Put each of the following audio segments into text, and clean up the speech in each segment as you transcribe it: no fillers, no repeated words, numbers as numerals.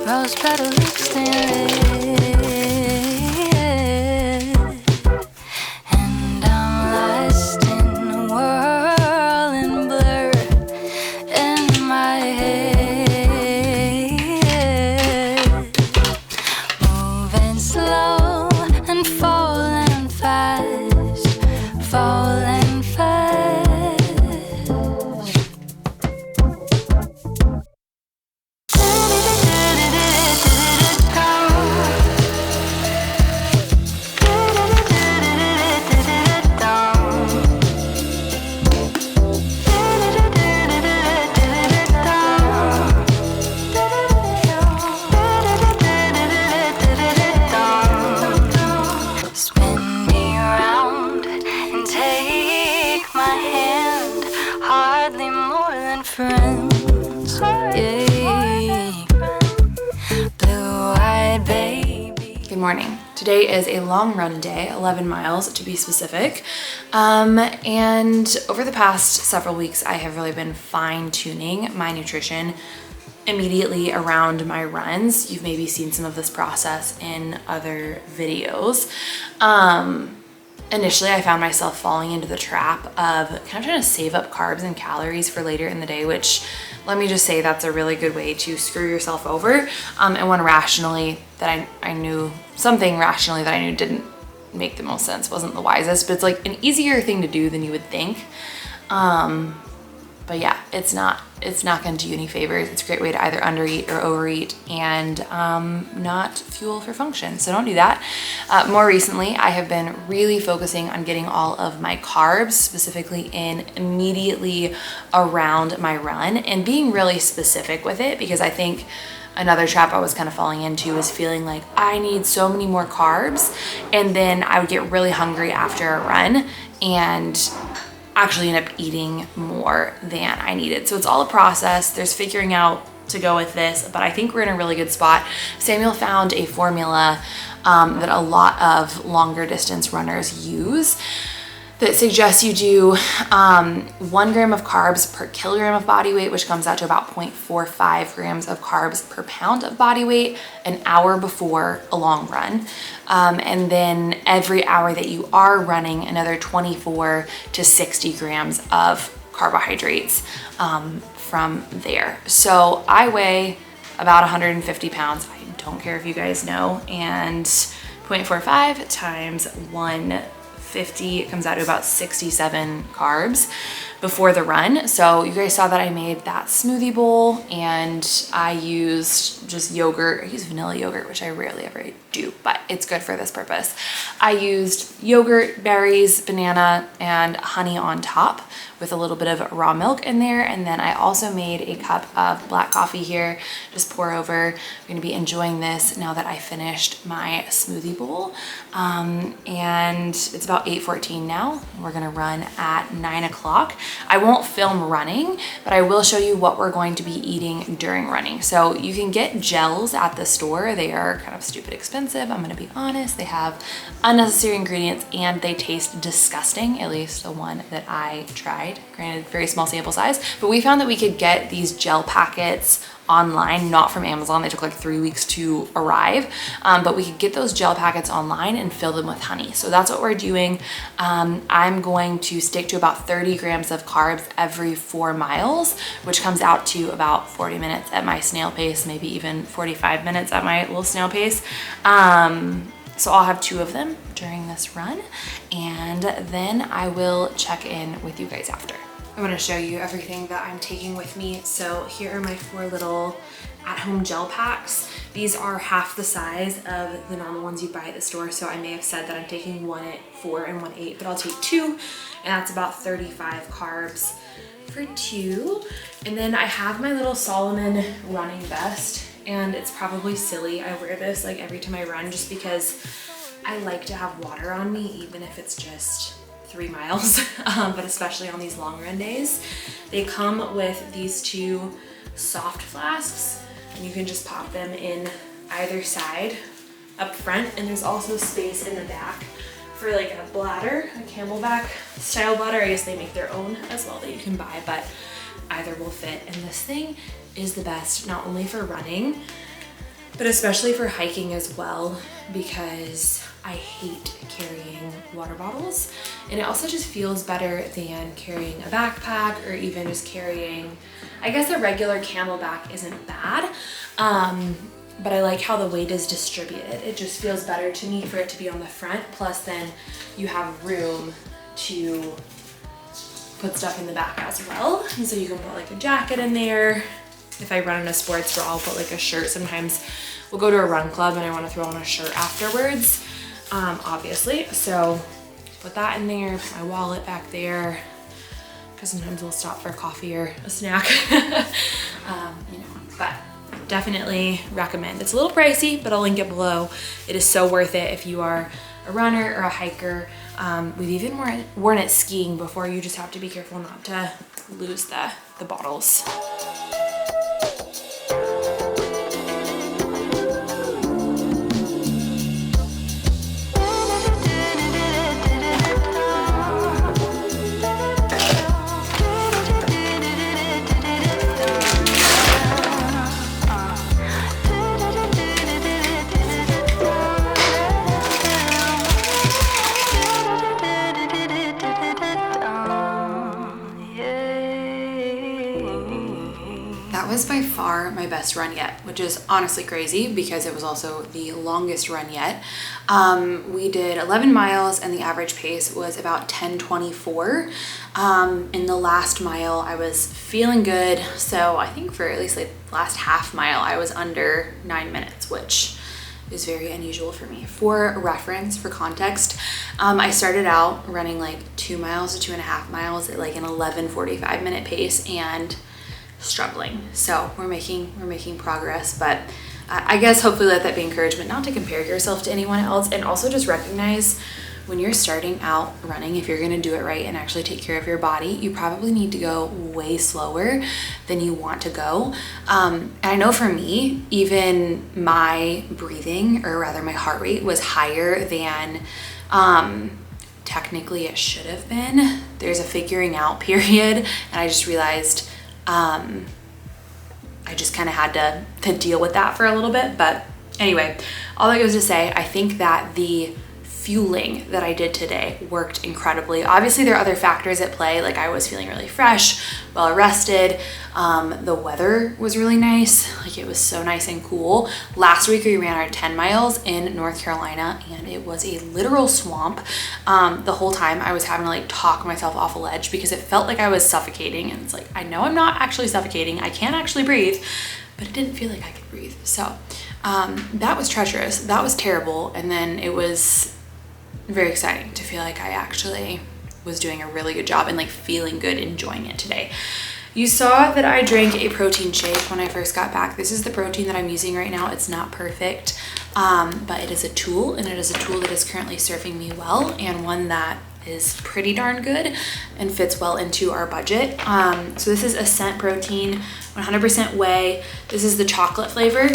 rose petals and I'm lost in a whirling blur in my head, moving slow and falling fast, falling fast. Spin me around and take my hand, hardly more than friends. Yeah. Blue-eyed baby. Good morning. Today is a long run day, 11 miles to be specific. And over the past several weeks, I have really been fine-tuning my nutrition immediately around my runs. You've maybe seen some of this process in other videos. Initially, I found myself falling into the trap of kind of trying to save up carbs and calories for later in the day, which, let me just say, that's a really good way to screw yourself over. And one rationally that I knew, something rationally that I knew didn't make the most sense, wasn't the wisest, but it's like an easier thing to do than you would think. But yeah, it's not gonna do you any favors. It's a great way to either undereat or overeat and not fuel for function. So don't do that. More recently, I have been really focusing on getting all of my carbs, specifically in immediately around my run, and being really specific with it, because I think another trap I was kind of falling into is feeling like I need so many more carbs, and then I would get really hungry after a run and actually end up eating more than I needed. So it's all a process. There's figuring out to go with this, but I think we're in a really good spot. Samuel found a formula that a lot of longer distance runners use that suggests you do 1 gram of carbs per kilogram of body weight, which comes out to about 0.45 grams of carbs per pound of body weight an hour before a long run. And then every hour that you are running, another 24 to 60 grams of carbohydrates from there. So I weigh about 150 pounds. I don't care if you guys know. And 0.45 times 150, it comes out to about 67 carbs before the run. So you guys saw that I made that smoothie bowl, and I used just yogurt. I use vanilla yogurt, which I rarely ever do, but it's good for this purpose. I used yogurt, berries, banana, and honey on top with a little bit of raw milk in there. And then I also made a cup of black coffee here, just pour over. I'm gonna be enjoying this now that I finished my smoothie bowl. And it's about 8:14 now. We're gonna run at 9 o'clock. I won't film running, but I will show you what we're going to be eating during running. So you can get gels at the store. They are kind of stupid expensive, I'm gonna be honest. They have unnecessary ingredients and they taste disgusting, at least the one that I tried. Granted, very small sample size, but we found that we could get these gel packets online, not from Amazon. They took like 3 weeks to arrive, but we could get those gel packets online and fill them with honey. So that's what we're doing. I'm going to stick to about 30 grams of carbs every 4 miles, which comes out to about 40 minutes at my snail pace, maybe even 45 minutes at my little snail pace. So I'll have 2 of them during this run, and then I will check in with you guys after. I want to show you everything that I'm taking with me. So here are my 4 little at-home gel packs. These are half the size of the normal ones you buy at the store. So I may have said that I'm taking 1 at 4 and 1 8, but I'll take 2, and that's about 35 carbs for 2. And then I have my little Solomon running vest, and it's probably silly. I wear this like every time I run just because I like to have water on me, even if it's just 3 miles, but especially on these long run days. They come with these 2 soft flasks, and you can just pop them in either side up front, and there's also space in the back for like a bladder, a Camelback style bladder. I guess they make their own as well that you can buy, but either will fit. And this thing is the best, not only for running, but especially for hiking as well, because I hate carrying water bottles. And it also just feels better than carrying a backpack or even just carrying, I guess a regular Camelback isn't bad. But I like how the weight is distributed. It just feels better to me for it to be on the front. Plus then you have room to put stuff in the back as well. And so you can put like a jacket in there. If I run in a sports bra, I'll put like a shirt. Sometimes we'll go to a run club and I want to throw on a shirt afterwards, obviously. So put that in there, put my wallet back there, because sometimes we'll stop for coffee or a snack, but definitely recommend. It's a little pricey, but I'll link it below. It is so worth it if you are a runner or a hiker. We've even worn it skiing before. You just have to be careful not to lose the bottles. Was by far my best run yet, which is honestly crazy because it was also the longest run yet. We did 11 miles and the average pace was about 10:24. In the last mile I was feeling good, so I think for at least like the last half mile I was under 9 minutes, which is very unusual for me. For reference, for context, I started out running like 2 miles to 2.5 miles at like an 11:45 minute pace and struggling. So we're making progress, but I guess hopefully let that be encouragement not to compare yourself to anyone else, and also just recognize when you're starting out running, if you're going to do it right and actually take care of your body, you probably need to go way slower than you want to go. And I know for me, even my breathing, or rather my heart rate, was higher than technically it should have been. There's a figuring out period, and I just realized I just kind of had to deal with that for a little bit. But anyway, all that goes to say, I think that the fueling that I did today worked incredibly. Obviously there are other factors at play, like I was feeling really fresh, well rested. The weather was really nice, like it was so nice and cool. Last week we ran our 10 miles in North Carolina and it was a literal swamp. The whole time I was having to like talk myself off a ledge because it felt like I was suffocating, and it's like, I know I'm not actually suffocating, I can't actually breathe, but it didn't feel like I could breathe. So that was treacherous, that was terrible. And then it was very exciting to feel like I actually was doing a really good job and like feeling good, enjoying it today. You saw that I drank a protein shake when I first got back. This is the protein that I'm using right now. It's not perfect, but it is a tool, and it is a tool that is currently serving me well, and one that is pretty darn good and fits well into our budget. So this is Ascent Protein, 100% whey. This is the chocolate flavor,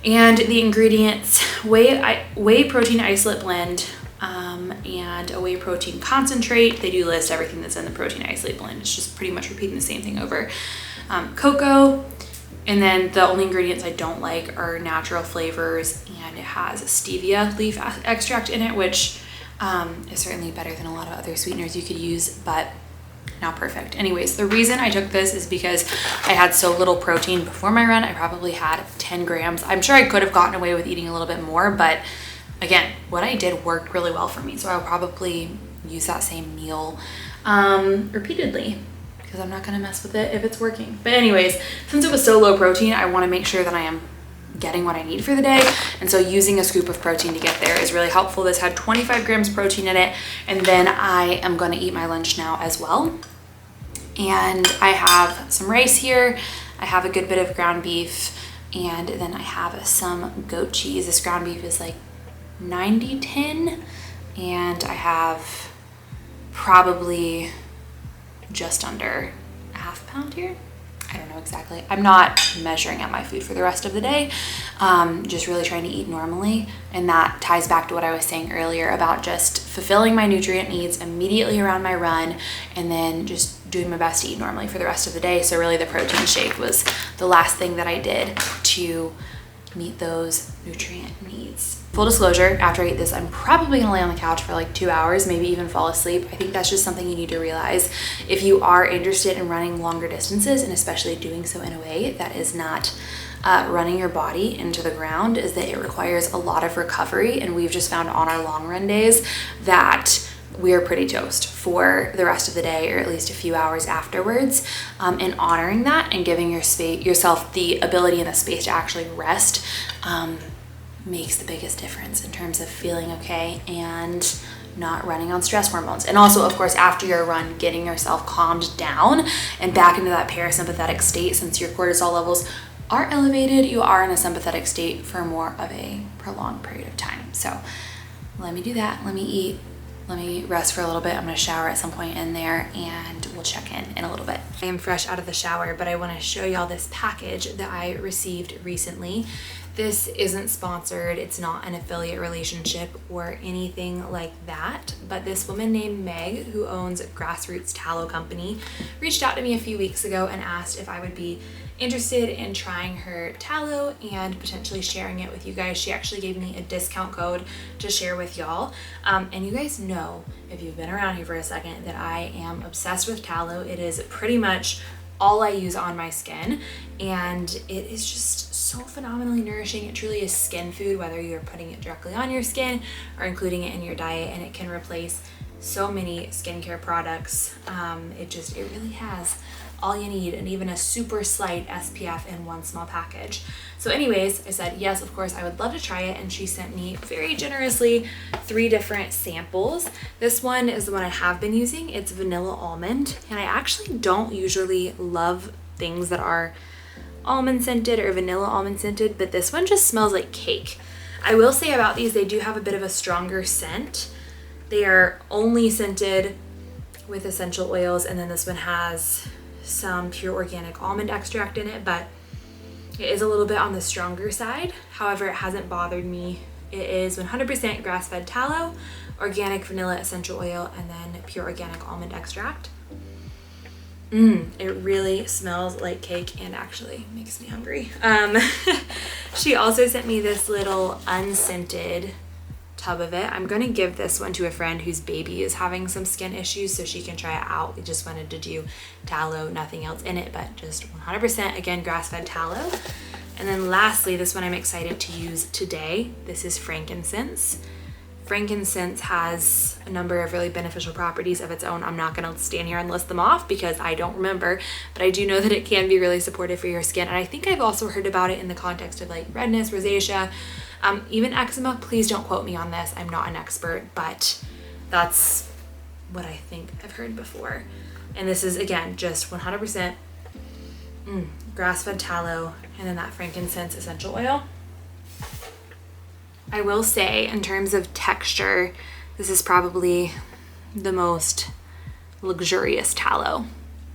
and the ingredients: whey protein isolate blend, and a whey protein concentrate. They do list everything that's in the protein isolate blend. It's just pretty much repeating the same thing over. Cocoa, and then the only ingredients I don't like are natural flavors, and it has a stevia leaf extract in it, which is certainly better than a lot of other sweeteners you could use, but not perfect. Anyways, the reason I took this is because I had so little protein before my run. I probably had 10 grams. I'm sure I could have gotten away with eating a little bit more, but again, what I did worked really well for me. So I'll probably use that same meal repeatedly, because I'm not gonna mess with it if it's working. But anyways, since it was so low protein, I wanna make sure that I am getting what I need for the day. And so using a scoop of protein to get there is really helpful. This had 25 grams of protein in it. And then I am gonna eat my lunch now as well. And I have some rice here. I have a good bit of ground beef, and then I have some goat cheese. This ground beef is like 90/10, and I have probably just under a half pound here. I don't know exactly. I'm not measuring out my food for the rest of the day. Just really trying to eat normally. And that ties back to what I was saying earlier about just fulfilling my nutrient needs immediately around my run, and then just doing my best to eat normally for the rest of the day. So really the protein shake was the last thing that I did to meet those nutrient needs. Full disclosure, after I eat this, I'm probably gonna lay on the couch for like 2 hours, maybe even fall asleep. I think that's just something you need to realize if you are interested in running longer distances, and especially doing so in a way that is not running your body into the ground, is that it requires a lot of recovery. And we've just found on our long run days that we are pretty toast for the rest of the day, or at least a few hours afterwards. And honoring that and giving yourself the ability and the space to actually rest makes the biggest difference in terms of feeling okay and not running on stress hormones. And also, of course, after your run, getting yourself calmed down and back into that parasympathetic state. Since your cortisol levels are elevated, you are in a sympathetic state for more of a prolonged period of time. So let me do that. Let me eat. Let me rest for a little bit. I'm gonna shower at some point in there and we'll check in a little bit. I am fresh out of the shower, but I wanna show y'all this package that I received recently. This isn't sponsored, it's not an affiliate relationship or anything like that, but this woman named Meg, who owns Grassroots Tallow Company, reached out to me a few weeks ago and asked if I would be interested in trying her tallow and potentially sharing it with you guys. She actually gave me a discount code to share with y'all. And you guys know, if you've been around here for a second, that I am obsessed with tallow. It is pretty much all I use on my skin, and it is just so phenomenally nourishing. It truly is skin food, whether you're putting it directly on your skin or including it in your diet, and it can replace so many skincare products. It really has all you need, and even a super slight SPF in one small package. So anyways, I said, yes, of course, I would love to try it. And she sent me very generously 3 different samples. This one is the one I have been using. It's vanilla almond. And I actually don't usually love things that are almond scented or vanilla almond scented, but this one just smells like cake. I will say about these, they do have a bit of a stronger scent. They are only scented with essential oils, and then this one has some pure organic almond extract in it, but it is a little bit on the stronger side. However, it hasn't bothered me. It is 100% grass-fed tallow, organic vanilla essential oil, and then pure organic almond extract. It really smells like cake and actually makes me hungry. She also sent me this little unscented tub of it. I'm gonna give this one to a friend whose baby is having some skin issues so she can try it out. We just wanted to do tallow, nothing else in it, but just 100% again grass-fed tallow. And then lastly, this one I'm excited to use today. This is frankincense. Frankincense has a number of really beneficial properties of its own. I'm not gonna stand here and list them off because I don't remember, but I do know that it can be really supportive for your skin. And I think I've also heard about it in the context of like redness, rosacea, even eczema. Please don't quote me on this. I'm not an expert, but that's what I think I've heard before. And this is, again, just 100% grass-fed tallow, and then that frankincense essential oil. I will say, in terms of texture, this is probably the most luxurious tallow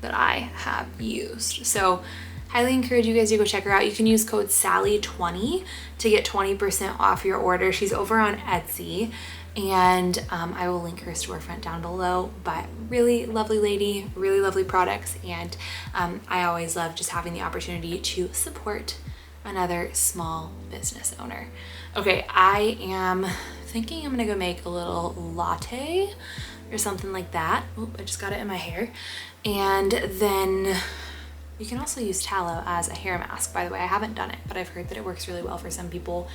that I have used. So highly encourage you guys to go check her out. You can use code SALLY20 to get 20% off your order. She's over on Etsy, and I will link her storefront down below. But really lovely lady, really lovely products, and I always love just having the opportunity to support another small business owner. Okay, I am thinking I'm gonna go make a little latte or something like that. Oop, I just got it in my hair. And then you can also use tallow as a hair mask. By the way, I haven't done it, but I've heard that it works really well for some people.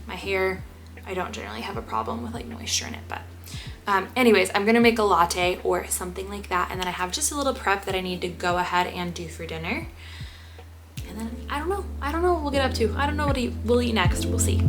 My hair, I don't generally have a problem with like moisture in it, but anyways, I'm gonna make a latte or something like that. And then I have just a little prep that I need to go ahead and do for dinner. And then I don't know what we'll get up to. I don't know what we'll eat next. We'll see.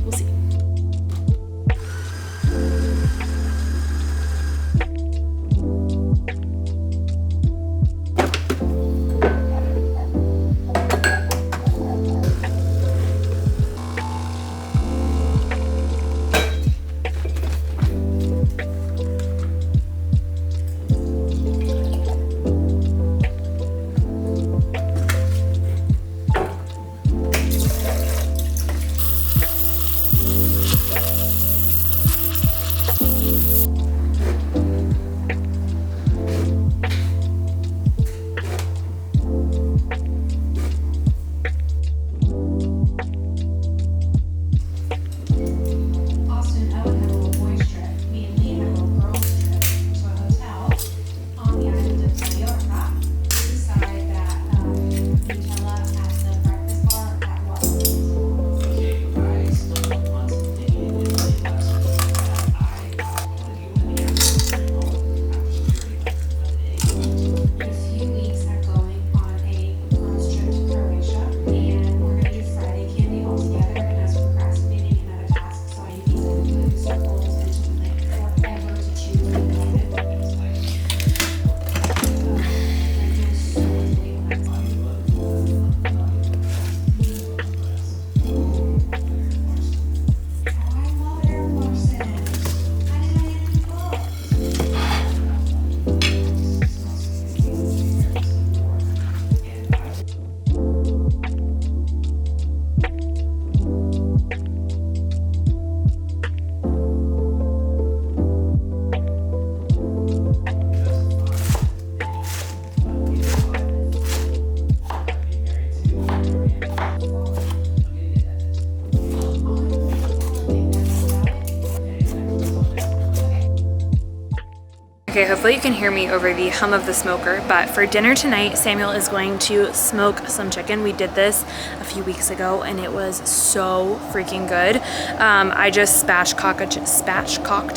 Okay, hopefully you can hear me over the hum of the smoker, but for dinner tonight, Samuel is going to smoke some chicken. We did this a few weeks ago and it was so freaking good. I just spatchcocked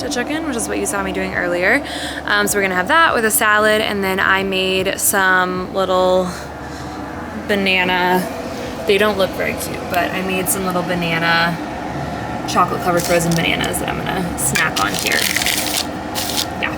a chicken, which is what you saw me doing earlier. So we're gonna have that with a salad, and then I made some little banana, they don't look very cute, but I made some little banana, chocolate covered frozen bananas that I'm gonna snack on here. Yeah.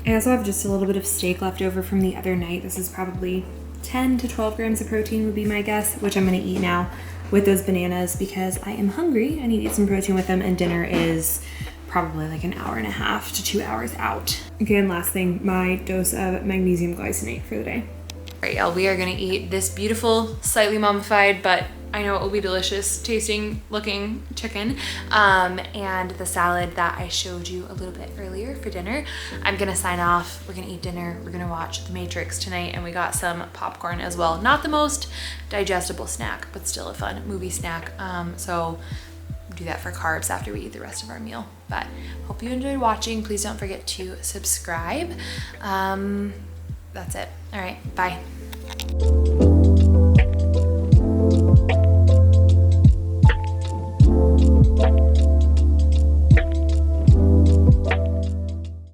I also have just a little bit of steak left over from the other night. This is probably 10 to 12 grams of protein would be my guess, which I'm gonna eat now with those bananas because I am hungry. I need to eat some protein with them, and dinner is probably like an hour and a half to 2 hours out. Okay, and last thing, my dose of magnesium glycinate for the day. All right, y'all, we are gonna eat this beautiful, slightly mummified, but I know it will be delicious tasting looking chicken, and the salad that I showed you a little bit earlier for dinner. I'm gonna sign off. We're gonna eat dinner. We're gonna watch The Matrix tonight, and we got some popcorn as well. Not the most digestible snack, but still a fun movie snack. So do that for carbs after we eat the rest of our meal. But hope you enjoyed watching. Please don't forget to subscribe. That's it. All right, bye.